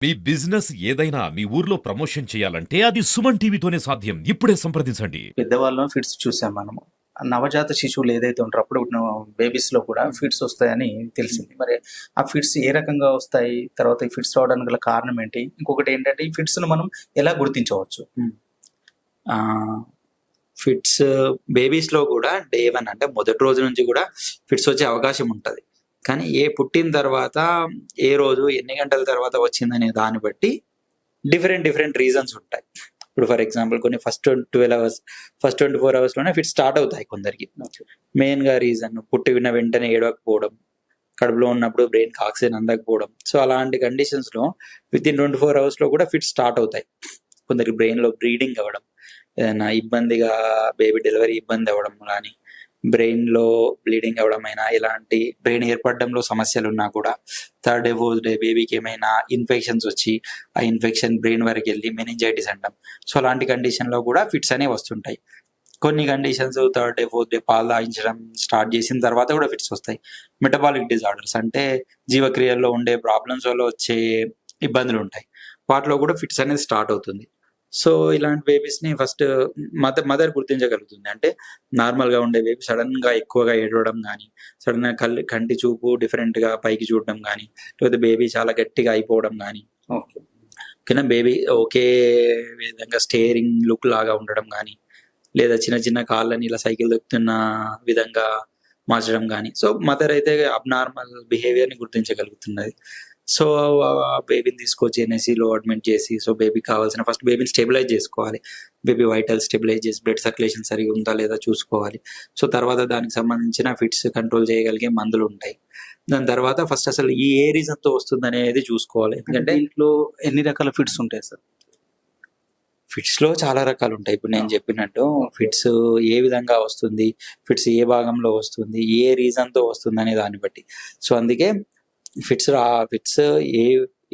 మీ business ఏదైనా మీ ఊర్లో promotion చేయాలంటే అది సుమన్ టీవీతోనే సాధ్యం. ఇప్పుడే సంప్రదించండి. పెద్దవాళ్ళలో ఫిట్స్ చూసాం మనము. నవజాత శిశువులు ఏదైతే ఉంటారో అప్పుడున్న బేబీస్‌లో కూడా ఫిట్స్ వస్తాయని తెలిసింది. మరి ఆ ఫిట్స్ ఏ రకంగా వస్తాయి? తర్వాత ఈ ఫిట్స్ రావడానికి గల కారణం ఏంటి? ఇంకొకటేంటంటే ఈ ఫిట్స్‌ను మనం ఎలా గుర్తించవచ్చు? ఫిట్స్ బేబీస్‌లో కూడా డే 1 అంటే మొదటి రోజు నుంచి కూడా ఫిట్స్ వచ్చే అవకాశం ఉంటది. కానీ పుట్టిన తర్వాత ఏ రోజు, ఎన్ని గంటల తర్వాత వచ్చిందనే దాన్ని బట్టి డిఫరెంట్ రీజన్స్ ఉంటాయి. ఇప్పుడు ఫర్ ఎగ్జాంపుల్ కొన్ని ఫస్ట్ 12 అవర్స్, ఫస్ట్ 24 అవర్స్‌లోనే ఫిట్స్ స్టార్ట్ అవుతాయి కొందరికి. మెయిన్‌గా రీజన్ పుట్టిన వెంటనే ఏడవకపోవడం, కడుపులో ఉన్నప్పుడు బ్రెయిన్‌కి ఆక్సిజన్ అందకపోవడం. సో అలాంటి కండిషన్స్‌లో వితిన్ 24 అవర్స్‌లో కూడా ఫిట్స్ స్టార్ట్ అవుతాయి. కొందరికి బ్రెయిన్‌లో బ్లీడింగ్ అవ్వడం, ఏదైనా ఇబ్బందిగా బేబీ డెలివరీ ఇబ్బంది అవ్వడం కానీ, బ్రెయిన్‌లో బ్లీడింగ్ అవ్వడం అయినా, ఇలాంటి బ్రెయిన్ ఏర్పడడంలో సమస్యలున్నా కూడా థర్డ్ డే, ఫోర్త్ డే బేబీకి ఏమైనా ఇన్ఫెక్షన్స్ వచ్చి ఆ ఇన్ఫెక్షన్ బ్రెయిన్ వరకు వెళ్ళి మెనింజైటిస్ అంటాం. సో అలాంటి కండిషన్‌లో కూడా ఫిట్స్ అనేవి వస్తుంటాయి. కొన్ని conditions third day, fourth day పాలు తాగించడం స్టార్ట్ చేసిన తర్వాత కూడా ఫిట్స్ వస్తాయి. మెటబాలిక్ డిజార్డర్స్ అంటే జీవక్రియల్లో ఉండే ప్రాబ్లమ్స్ వల్ల వచ్చే ఇబ్బందులు ఉంటాయి. వాటిలో కూడా ఫిట్స్ అనేది స్టార్ట్ అవుతుంది. సో ఇలాంటి బేబీస్‌ని ఫస్ట్ మదర్ గుర్తించగలుగుతుంది. అంటే నార్మల్‌గా ఉండే బేబీ సడన్‌గా ఎక్కువగా ఏడవడం గానీ, సడన్‌గా కంటి చూపు డిఫరెంట్‌గా పైకి చూడడం గానీ, లేకపోతే బేబీ చాలా గట్టిగా అయిపోవడం గానీ, ఓకేనా, బేబీ ఒకే విధంగా స్టేరింగ్ లుక్ లాగా ఉండడం గానీ, లేదా చిన్న కాళ్ళని ఇలా సైకిల్ తొక్కుతున్న విధంగా మార్చడం గానీ, సో మదర్ అయితే అబ్నార్మల్ బిహేవియర్‌ని గుర్తించగలుగుతున్నది. సో బేబీని తీసుకొచ్చి ఎన్ఐసీలో అడ్మిట్ చేసి, సో బేబీకి కావాల్సిన ఫస్ట్ బేబీని స్టెబిలైజ్ చేసుకోవాలి. బేబీ వైటల్ స్టెబిలైజ్ చేసి బ్లడ్ సర్క్యులేషన్ సరిగా ఉందా లేదా చూసుకోవాలి. సో తర్వాత దానికి సంబంధించిన ఫిట్స్ కంట్రోల్ చేయగలిగే మందులు ఉంటాయి. దాని తర్వాత ఫస్ట్ అసలు ఏ రీజన్‌తో వస్తుందనేది చూసుకోవాలి. ఎందుకంటే దీంట్లో ఎన్ని రకాల ఫిట్స్ ఉంటాయి సార్? ఫిట్స్‌లో చాలా రకాలు ఉంటాయి. ఇప్పుడు నేను చెప్పినట్టు ఫిట్స్ ఏ విధంగా వస్తుంది, ఫిట్స్ ఏ భాగంలో వస్తుంది, ఏ రీజన్‌తో వస్తుందనే దాన్ని బట్టి. సో అందుకే ఫిట్స్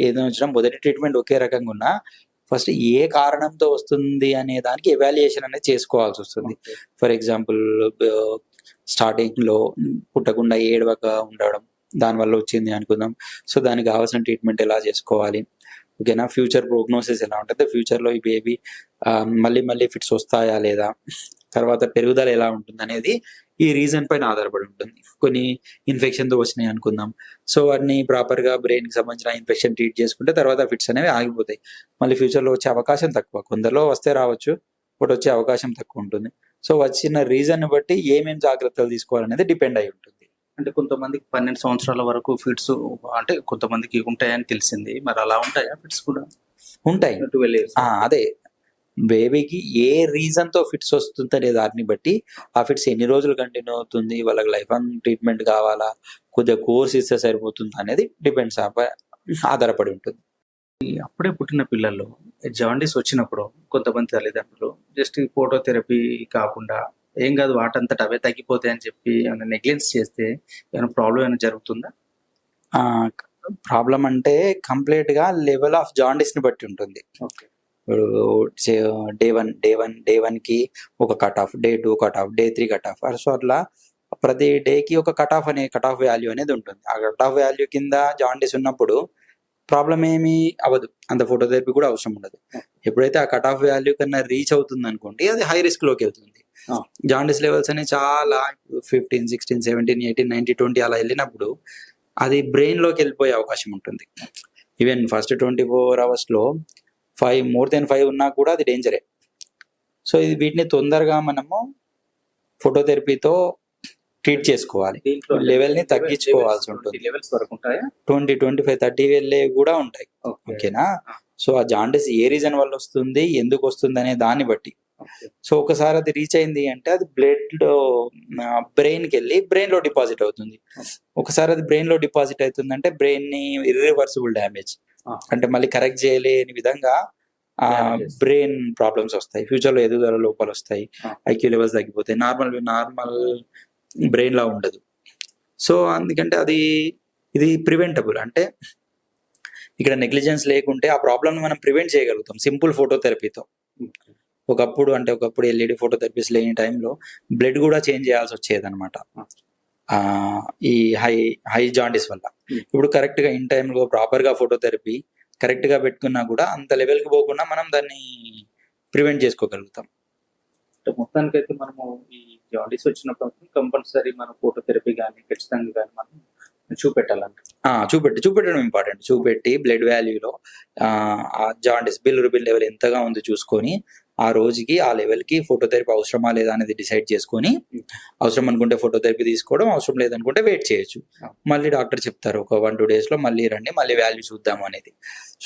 ఏదో వచ్చినా మొదటి ట్రీట్మెంట్ ఒకే రకంగా ఉన్నా ఫస్ట్ ఏ కారణంతో వస్తుంది అనే దానికి ఎవాల్యుయేషన్ అనేది చేసుకోవాల్సి వస్తుంది. ఫర్ ఎగ్జాంపుల్ స్టార్టింగ్‌లో పుట్టకుండా ఏడవక ఉండడం, దానివల్ల వచ్చింది అనుకుందాం. సో దానికి కావాల్సిన ట్రీట్మెంట్ ఎలా చేసుకోవాలి, ఓకేనా, ఫ్యూచర్ ప్రోగ్నోసిస్ ఎలా ఉంటుంది, ఫ్యూచర్లో ఈ బేబీ మళ్ళీ ఫిట్స్ వస్తాయా లేదా, తర్వాత పెరుగుదల ఎలా ఉంటుంది అనేది ఈ రీజన్ పైన ఆధారపడి ఉంటుంది. కొన్ని ఇన్ఫెక్షన్తో వచ్చినాయి అనుకుందాం. సో వాటిని ప్రాపర్గా బ్రెయిన్కి సంబంధించిన ఇన్ఫెక్షన్ ట్రీట్ చేసుకుంటే తర్వాత ఫిట్స్ అనేవి ఆగిపోతాయి. మళ్ళీ ఫ్యూచర్లో వచ్చే అవకాశం తక్కువ. కొందరిలో వస్తే రావచ్చు, బట్ వచ్చే అవకాశం తక్కువ ఉంటుంది. సో వచ్చిన రీజన్ బట్టి ఏమేమి జాగ్రత్తలు తీసుకోవాలనేది డిపెండ్ అయి ఉంటుంది. అంటే కొంతమందికి 12 సంవత్సరాల వరకు ఫిట్స్ అంటే కొంతమందికి ఉంటాయని తెలిసింది. మరి అలా ఉంటాయా ఫిట్స్ కూడా? ఉంటాయి. 12 ఇయర్స్. అదే బేబీకి ఏ రీజన్‌తో ఫిట్స్ వస్తుందనే దాన్ని బట్టి ఆ ఫిట్స్ ఎన్ని రోజులు కంటిన్యూ అవుతుంది, వాళ్ళకి లైఫ్ లాంగ్ ట్రీట్మెంట్ కావాలా, కొద్దిగా కోర్స్ ఇస్తే సరిపోతుందా అనేది డిపెండ్స్ ఆధారపడి ఉంటుంది. అప్పుడే పుట్టిన పిల్లల్లో జాండీస్ వచ్చినప్పుడు కొంతమంది తల్లిదండ్రులు జస్ట్ ఫోటోథెరపీ కాకుండా ఏం కాదు వాటంతట అవే తగ్గిపోతాయి అని చెప్పి ఏమైనా నెగ్లెన్స్ చేస్తే ఏమైనా ప్రాబ్లం ఏమైనా జరుగుతుందా? ప్రాబ్లం అంటే కంప్లీట్‌గా లెవెల్ ఆఫ్ జాండీస్‌ని బట్టి ఉంటుంది. ఓకే. డే 1కి ఒక cut off, day 2 cut off, day 3 cut off. So అట్లా ప్రతి డేకి ఒక కట్ ఆఫ్ వాల్యూ అనేది ఉంటుంది. ఆ కట్ ఆఫ్ వాల్యూ కింద జాండీస్ ఉన్నప్పుడు ప్రాబ్లం ఏమీ అవ్వదు, అంత ఫోటోథెరపీ కూడా అవసరం ఉండదు. ఎప్పుడైతే ఆ కట్ ఆఫ్ వాల్యూ కన్నా రీచ్ అవుతుంది అనుకోండి, అది హై రిస్క్ లోకి వెళ్తుంది. జాండీస్ లెవెల్స్ అనేవి చాలా 15, 16, 17, 18, 19, 20 అలా వెళ్ళినప్పుడు అది బ్రెయిన్ లోకి వెళ్ళిపోయే అవకాశం ఉంటుంది. ఈవెన్ ఫస్ట్ 24 అవర్స్‌లో 5 మోర్ దెన్ 5 ఉన్నా కూడా అది డేంజరే. సో వీటిని తొందరగా మనము ఫోటోథెరపీతో ట్రీట్ చేసుకోవాలి. లెవెల్ ని తగ్గించుకోవాల్సి ఉంటుంది. లెవెల్స్ వరకు ఉంటాయా? 20, 25, 30 వెళ్ళే కూడా ఉంటాయి. ఓకేనా. సో ఆ జాండీస్ ఏ రీజన్ వల్ల వస్తుంది, ఎందుకు వస్తుంది అనే దాన్ని బట్టి. సో ఒకసారి అది రీచ్ అయింది అంటే అది బ్లడ్ లో బ్రెయిన్కి వెళ్ళి బ్రెయిన్ లో డిపాజిట్ అవుతుంది. ఒకసారి అది బ్రెయిన్ లో డిపాజిట్ అవుతుందంటే బ్రెయిన్ ని ఇర్రివర్సిబుల్ డ్యామేజ్, అంటే మళ్ళీ కరెక్ట్ చేయలేని విధంగా బ్రెయిన్ ప్రాబ్లమ్స్ వస్తాయి. ఫ్యూచర్ లో ఎదుగుదల లోపాలు వస్తాయి, ఐక్యూ లెవెల్స్ తగ్గిపోతాయి, నార్మల్ బ్రెయిన్ లా ఉండదు. సో అందుకంటే ఇది ప్రివెంటబుల్. అంటే ఇక్కడ నెగ్లిజెన్స్ లేకుంటే ఆ ప్రాబ్లమ్ మనం ప్రివెంట్ చేయగలుగుతాం సింపుల్ ఫోటోథెరపీతో. ఒకప్పుడు ఎల్ఈడి ఫోటోథెరపీస్ లేని టైంలో బ్లడ్ కూడా చేంజ్ చేయాల్సి వచ్చేది అనమాట ఈ హై జాండీస్ వల్ల. ఇప్పుడు కరెక్ట్ గా ఇన్ టైమ్ లో ప్రాపర్ గా ఫోటోథెరపీ కరెక్ట్గా పెట్టుకున్నా కూడా అంత లెవెల్కి పోకుండా మనం దాన్ని ప్రివెంట్ చేసుకోగలుగుతాం. మొత్తానికైతే మనము ఈ జాండీస్ వచ్చినప్పుడు కంపల్సరీ మన ఫోటోథెరపీ కానీ ఖచ్చితంగా కానీ మనం చూపెట్టాలంట. చూపెట్టడం ఇంపార్టెంట్. చూపెట్టి బ్లడ్ వాల్యూలో ఆ జాండిస్ బిలిరుబిన్ లెవెల్ ఎంతగా ఉందో చూసుకొని ఆ రోజుకి ఆ లెవెల్కి ఫోటోథెరపీ అవసరమా లేదా అనేది డిసైడ్ చేసుకొని అవసరం అనుకుంటే ఫోటోథెరపీ తీసుకోవడం, అవసరం లేదనుకుంటే వెయిట్ చేయొచ్చు. మళ్ళీ డాక్టర్ చెప్తారు ఒక 1-2 డేస్లో మళ్ళీ రండి, మళ్ళీ వాల్యూ చూద్దాము అనేది.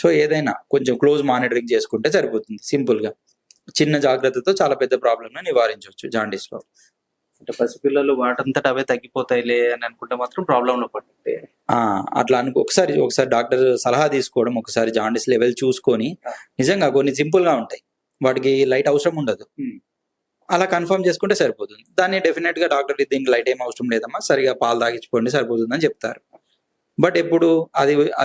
సో ఏదైనా కొంచెం క్లోజ్ మానిటరింగ్ చేసుకుంటే సరిపోతుంది. సింపుల్గా చిన్న జాగ్రత్తతో చాలా పెద్ద ప్రాబ్లమ్ని నివారించవచ్చు జాండీస్లో. అంటే పసిపిల్లలు వాటంతట అవే తగ్గిపోతాయిలే అని అనుకుంటే మాత్రం ప్రాబ్లంలో పడితే అట్లా ఒకసారి డాక్టర్ సలహా తీసుకోవడం, ఒకసారి జాండీస్ లెవెల్ చూసుకొని, నిజంగా కొన్ని సింపుల్గా ఉంటాయి, వాటికి లైట్ అవసరం ఉండదు, అలా కన్ఫర్మ్ చేసుకుంటే సరిపోతుంది. దాన్ని డెఫినెట్గా డాక్టర్ దీనికి లైట్ ఏం అవసరం లేదమ్మా, సరిగా పాలు తాగించుకోండి సరిపోతుందని చెప్తారు. బట్ ఎప్పుడు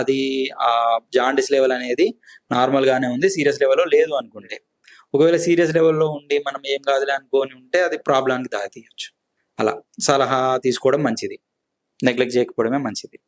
అది ఆ జాండీస్ లెవెల్ అనేది నార్మల్గానే ఉంది, సీరియస్ లెవెల్లో లేదు అనుకుంటే, ఒకవేళ సీరియస్ లెవెల్లో ఉండి మనం ఏం కాదులే అనుకొని ఉంటే అది ప్రాబ్లానికి దారితీయచ్చు. అలా సలహా తీసుకోవడం మంచిది, నెగ్లెక్ట్ చేయకపోవడమే మంచిది.